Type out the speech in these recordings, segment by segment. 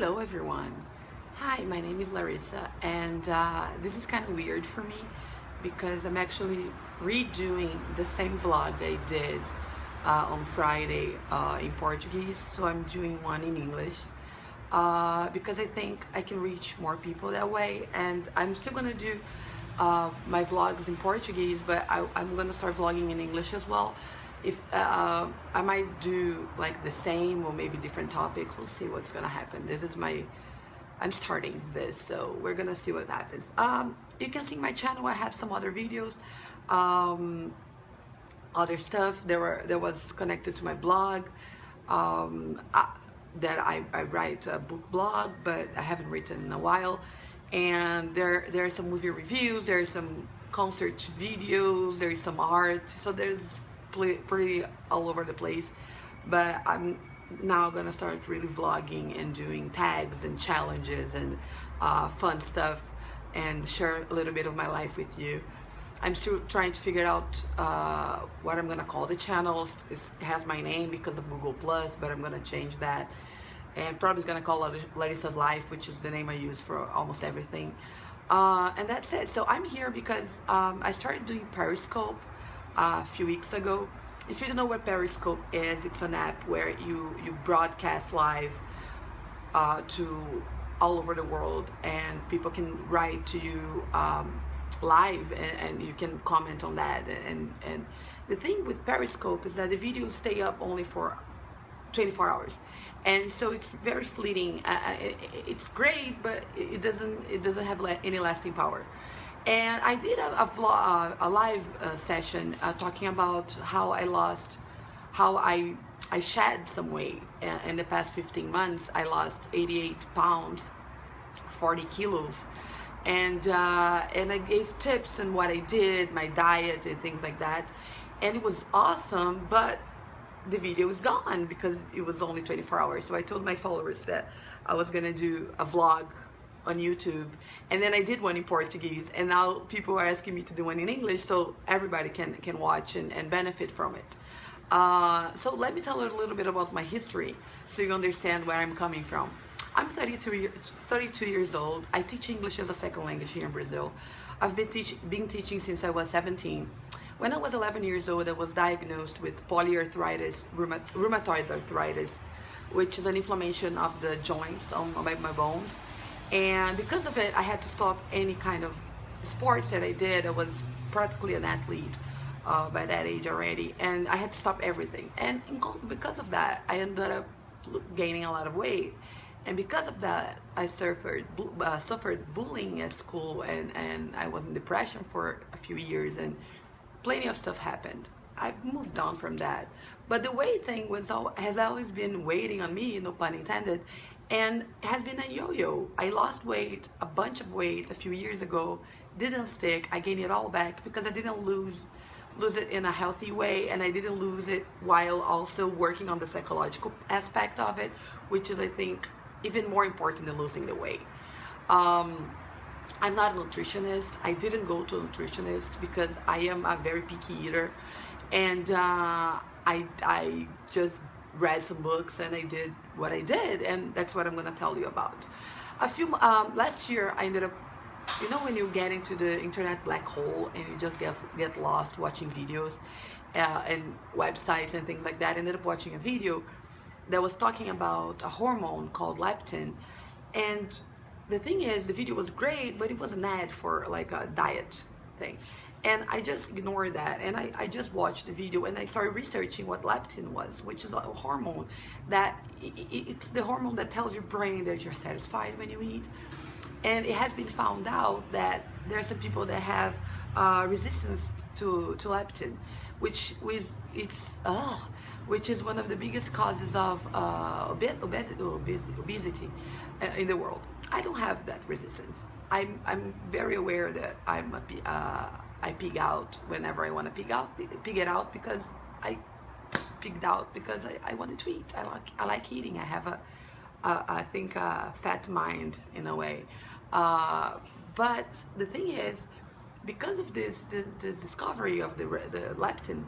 Hello everyone. Hi, my name is Larissa, and this is kind of weird for me because I'm actually redoing the same vlog I did on Friday in Portuguese, so I'm doing one in English because I think I can reach more people that way. And I'm still gonna do my vlogs in Portuguese, but I'm gonna start vlogging in English as well. If I might do like the same or maybe different topic. We'll see what's gonna happen. I'm starting this, so we're gonna see what happens. You can see my channel. I have some other videos, other stuff. There was connected to my blog that I write a book blog, but I haven't written in a while. And there are some movie reviews. There are some concert videos. There is some art. So there's pretty all over the place. But I'm now gonna start really vlogging and doing tags and challenges and fun stuff and share a little bit of my life with you. I'm still trying to figure out what I'm gonna call the channel. It has my name because of Google Plus, but I'm gonna change that and probably gonna call it Larissa's Life, which is the name I use for almost everything. And that's it. So I'm here because I started doing Periscope a few weeks ago. If you don't know what Periscope is, it's an app where you broadcast live to all over the world, and people can write to you live, and you can comment on that. And the thing with Periscope is that the videos stay up only for 24 hours, and so it's very fleeting. It's great, but it doesn't have any lasting power. And I did a live session talking about how I shed some weight in the past 15 months. I lost 88 pounds, 40 kilos, and I gave tips on what I did, my diet and things like that, and it was awesome. But the video is gone because it was only 24 hours. So I told my followers that I was gonna do a vlog on YouTube, and then I did one in Portuguese, and now people are asking me to do one in English, so everybody can watch and benefit from it. So let me tell you a little bit about my history so you understand where I'm coming from. I'm 32 years old. I teach English as a second language here in Brazil. I've been teaching since I was 17. When I was 11 years old, I was diagnosed with polyarthritis, rheumatoid arthritis, which is an inflammation of the joints on my bones. And because of it, I had to stop any kind of sports that I did. I was practically an athlete by that age already, and I had to stop everything. And because of that, I ended up gaining a lot of weight. And because of that, I suffered bullying at school, and I was in depression for a few years, and plenty of stuff happened. I've moved on from that. But the weight thing has always been waiting on me, no pun intended, and has been a yo-yo. I lost weight, a bunch of weight a few years ago, didn't stick. I gained it all back because I didn't lose it in a healthy way, and I didn't lose it while also working on the psychological aspect of it, which is, I think, even more important than losing the weight. I'm not a nutritionist. I didn't go to a nutritionist because I am a very picky eater, and I just read some books and I did what I did, and that's what I'm going to tell you about. Last year I ended up, you know, when you get into the internet black hole and you just get lost watching videos and websites and things like that. I ended up watching a video that was talking about a hormone called leptin, and the thing is, the video was great, but it was an ad for like a diet thing. And I just ignored that, and I just watched the video, and I started researching what leptin was, which is a hormone that it's the hormone that tells your brain that you're satisfied when you eat. And it has been found out that there are some people that have resistance to leptin, which is one of the biggest causes of obesity in the world. I don't have that resistance. I'm very aware that I pig out whenever I want to pig it out because I pigged out because I wanted to eat. I like eating. I have I think a fat mind in a way. But the thing is, because of this discovery of the leptin,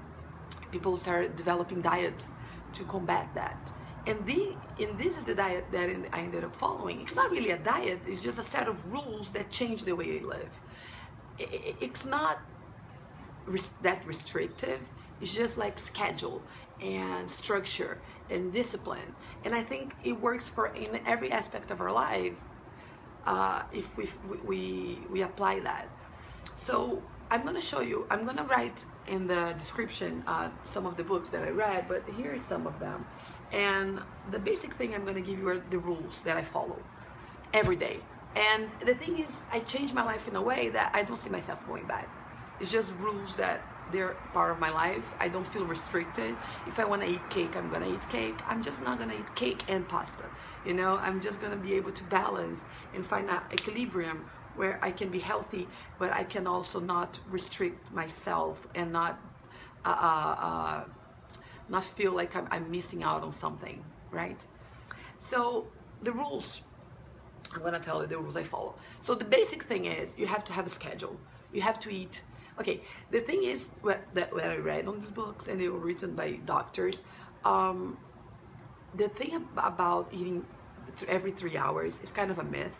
people started developing diets to combat that. And this is the diet that I ended up following. It's not really a diet, it's just a set of rules that change the way I live. It's not that restrictive, it's just like schedule and structure and discipline. And I think it works for in every aspect of our life if we apply that. So I'm going to show you, I'm going to write in the description some of the books that I read, but here are some of them. And the basic thing I'm going to give you are the rules that I follow every day. And the thing is, I changed my life in a way that I don't see myself going back. It's just rules that they're part of my life. I don't feel restricted. If I want to eat cake, I'm going to eat cake. I'm just not going to eat cake and pasta. You know, I'm just going to be able to balance and find an equilibrium where I can be healthy, but I can also not restrict myself and not feel like I'm missing out on something, right? So the rules, I'm gonna tell you the rules I follow. So the basic thing is you have to have a schedule. You have to eat. Okay, the thing is what I read on these books, and they were written by doctors, the thing about eating every 3 hours is kind of a myth.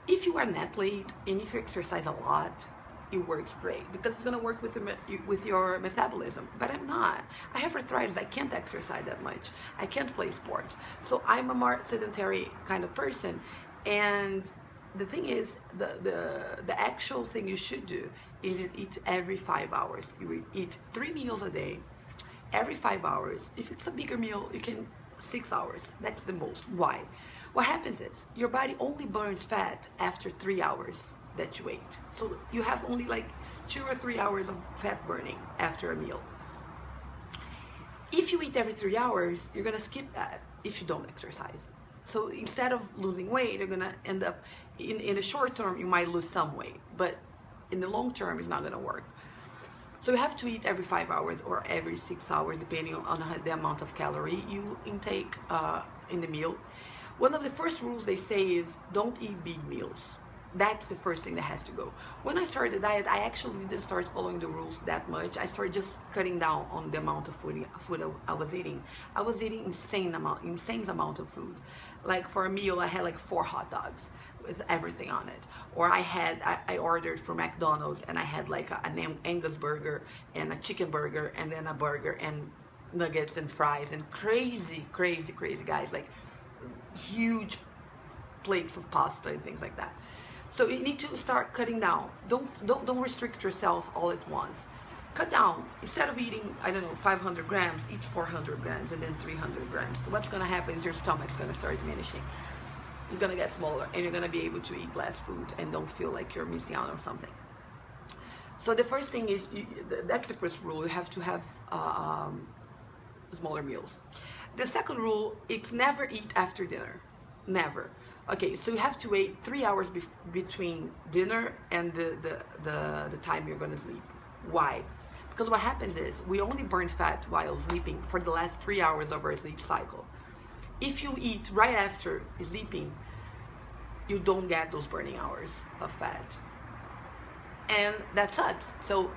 If you are an athlete and if you exercise a lot, it works great because it's going to work with your metabolism. But I'm not. I have arthritis. I can't exercise that much. I can't play sports. So I'm a more sedentary kind of person. And the thing is, the actual thing you should do is eat every 5 hours. You eat 3 meals a day, every 5 hours. If it's a bigger meal, you can 6 hours. That's the most. Why? What happens is your body only burns fat after 3 hours that you ate. So you have only like 2 or 3 hours of fat burning after a meal. If you eat every 3 hours, you're gonna skip that if you don't exercise. So instead of losing weight, you're gonna end up, in the short term, you might lose some weight, but in the long term, it's not gonna work. So you have to eat every 5 hours or every 6 hours, depending on the amount of calorie you intake in the meal. One of the first rules they say is don't eat big meals. That's the first thing that has to go. When I started the diet, I actually didn't start following the rules that much. I started just cutting down on the amount of food I was eating. I was eating insane amount of food. Like for a meal, I had like 4 hot dogs with everything on it. Or I ordered from McDonald's and I had like an Angus burger and a chicken burger and then a burger and nuggets and fries and crazy guys, like huge plates of pasta and things like that. So you need to start cutting down. Don't restrict yourself all at once. Cut down. Instead of eating, I don't know, 500 grams, eat 400 grams and then 300 grams. What's gonna happen is your stomach's gonna start diminishing. It's gonna get smaller and you're gonna be able to eat less food and don't feel like you're missing out on something. So the first thing is, that's the first rule, you have to have smaller meals. The second rule, it's never eat after dinner. Never. Okay, so you have to wait 3 hours between dinner and the time you're gonna sleep. Why? Because what happens is we only burn fat while sleeping for the last 3 hours of our sleep cycle. If you eat right after sleeping, you don't get those burning hours of fat. And that sucks. So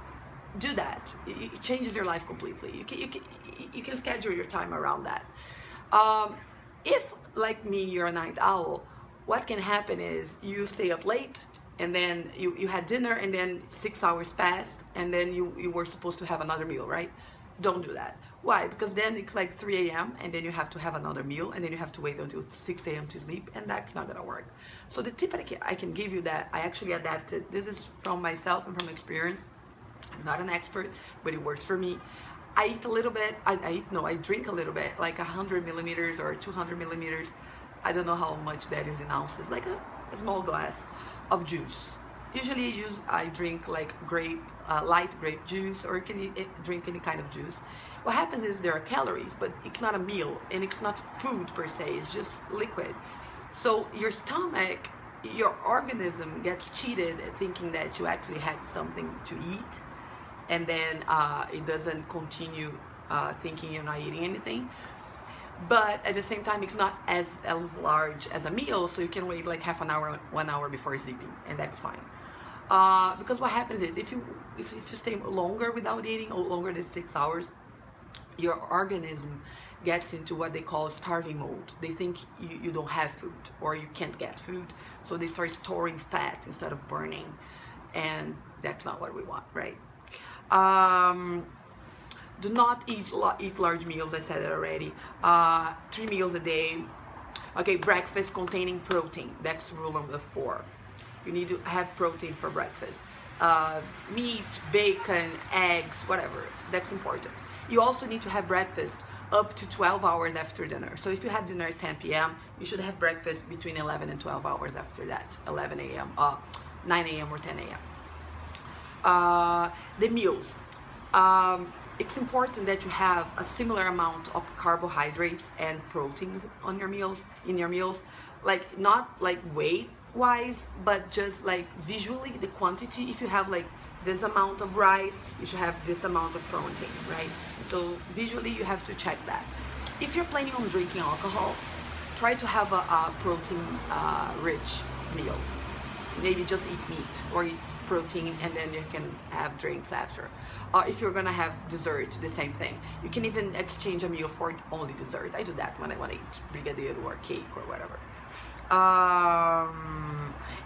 do that. It changes your life completely. You can schedule your time around that. If, like me, you're a night owl, what can happen is you stay up late and then you had dinner and then 6 hours passed and then you were supposed to have another meal, right? Don't do that. Why? Because then it's like 3 a.m. and then you have to have another meal and then you have to wait until 6 a.m. to sleep, and that's not gonna work. So the tip I can give you that I actually adapted, this is from myself and from experience. I'm not an expert, but it works for me. I eat a little bit, I drink a little bit, like 100 millimeters or 200 millimeters. I don't know how much that is in ounces, like a small glass of juice. Usually I drink like light grape juice, or you can drink any kind of juice. What happens is there are calories, but it's not a meal and it's not food per se, it's just liquid. So your stomach, your organism gets cheated thinking that you actually had something to eat, and then it doesn't continue thinking you're not eating anything. But at the same time, it's not as large as a meal, so you can wait like half an hour, 1 hour before sleeping, and that's fine. Because what happens is if you stay longer without eating, or longer than 6 hours, your organism gets into what they call starving mode. They think you don't have food or you can't get food, so they start storing fat instead of burning, and that's not what we want, right? Do not eat large meals. I said it already. 3 meals a day. Okay, breakfast containing protein. That's rule number 4. You need to have protein for breakfast. Meat, bacon, eggs, whatever. That's important. You also need to have breakfast up to 12 hours after dinner. So if you had dinner at 10 p.m., you should have breakfast between 11 and 12 hours after that. 11 a.m., 9 a.m. or 10 a.m. The meals. It's important that you have a similar amount of carbohydrates and proteins on your meals, like not like weight wise, but just like visually the quantity. If you have like this amount of rice, you should have this amount of protein, right? So visually you have to check that. If you're planning on drinking alcohol, try to have a protein rich meal. Maybe just eat meat or eat protein, and then you can have drinks after. If you're gonna have dessert, the same thing. You can even exchange a meal for only dessert. I do that when I want to eat brigadier or cake or whatever.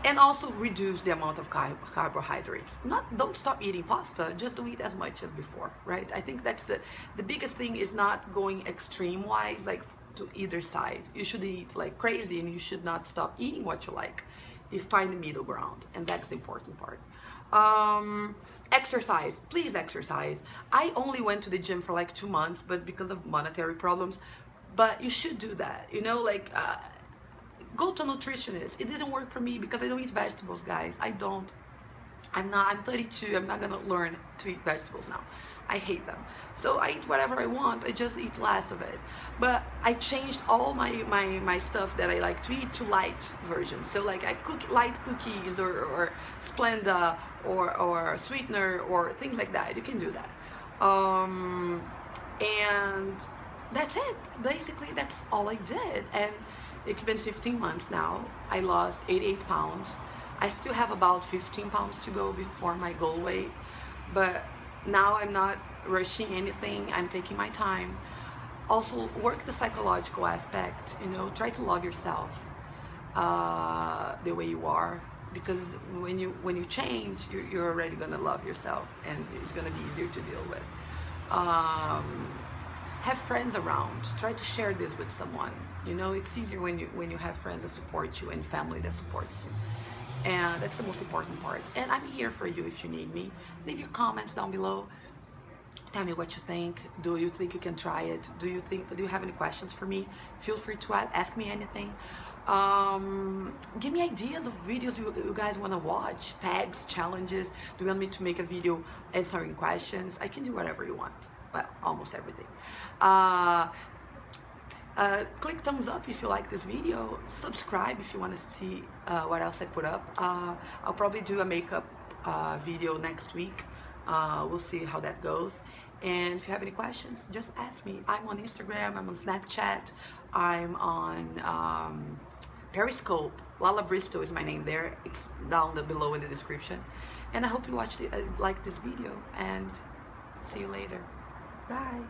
And also reduce the amount of carbohydrates. Don't stop eating pasta, just don't eat as much as before, right? I think that's the biggest thing, is not going extreme wise, like to either side. You should eat like crazy, and you should not stop eating what you like. You find the middle ground, and that's the important part. Exercise, please exercise. I only went to the gym for like 2 months, but because of monetary problems. But you should do that, you know, like go to a nutritionist. It didn't work for me because I don't eat vegetables, guys. I'm 32, I'm not gonna learn to eat vegetables now. I hate them. So I eat whatever I want, I just eat less of it. But I changed all my stuff that I like to eat to light versions. So like I cook light cookies or Splenda or sweetener or things like that. You can do that. And that's it. Basically, that's all I did. And it's been 15 months now. I lost 88 pounds. I still have about 15 pounds to go before my goal weight, but now I'm not rushing anything. I'm taking my time. Also, work the psychological aspect, you know, try to love yourself the way you are, because when you change, you're already gonna love yourself, and it's gonna be easier to deal with. Have friends around. Try to share this with someone. You know, it's easier when you have friends that support you and family that supports you. And that's the most important part. And I'm here for you if you need me. Leave your comments down below. Tell me what you think. Do you think you can try it? Do you have any questions for me? Feel free to ask me anything. Give me ideas of videos you guys want to watch, tags, challenges. Do you want me to make a video answering questions? I can do whatever you want. Well, almost everything. Click thumbs up if you like this video. Subscribe if you want to see what else I put up. I'll probably do a makeup video next week. We'll see how that goes. And if you have any questions, just ask me. I'm on Instagram, I'm on Snapchat, I'm on Periscope. Lala Bristol is my name there. It's down below in the description. And I hope you like this video, and see you later. Bye.